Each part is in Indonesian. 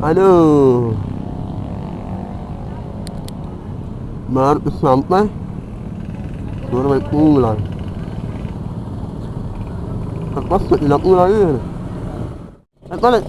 Aduh, baru sampai baru baik pulang. Lepas tidak pulang ini. Balik.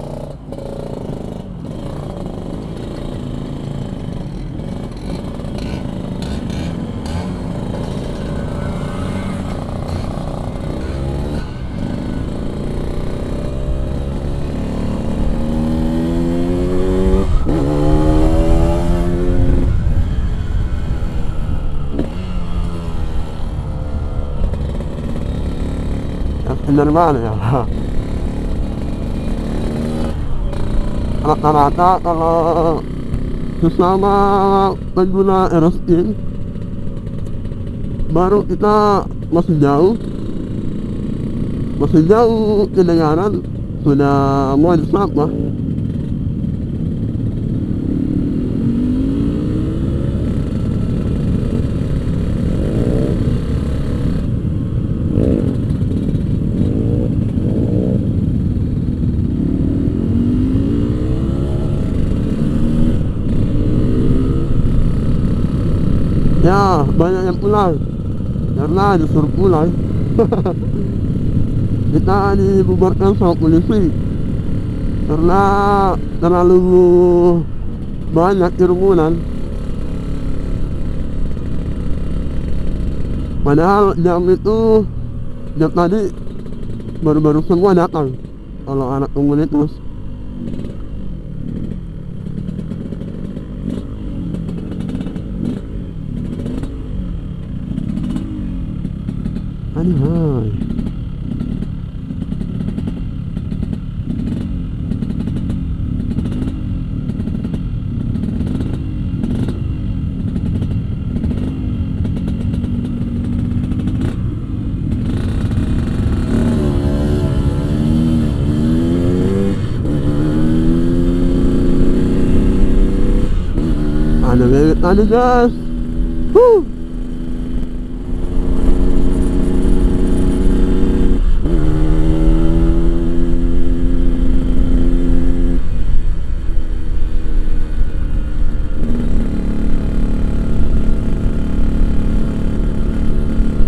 Bener mana ya? Rata-rata kalau sesama pengguna Aerostin baru kita masih jauh kedengaran sudah mau disapa. Ya, banyak yang pulang karena disuruh pulang. Kita dibubarkan sama polisi karena terlalu banyak kerumunan. Padahal jam tadi baru-baru semua datang kalau anak komunitas. Hai. Ada bebek tadi guys.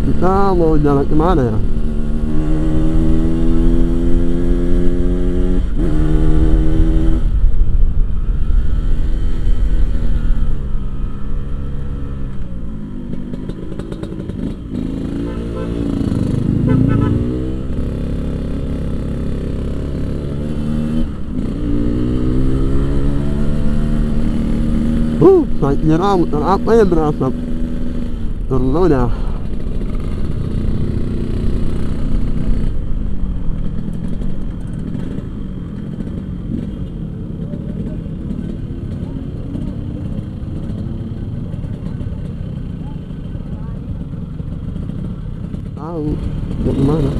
Kita mau jalan kemana ya? Sakitnya rambut dan apa yang berasap terludah. Tahu mau kemana?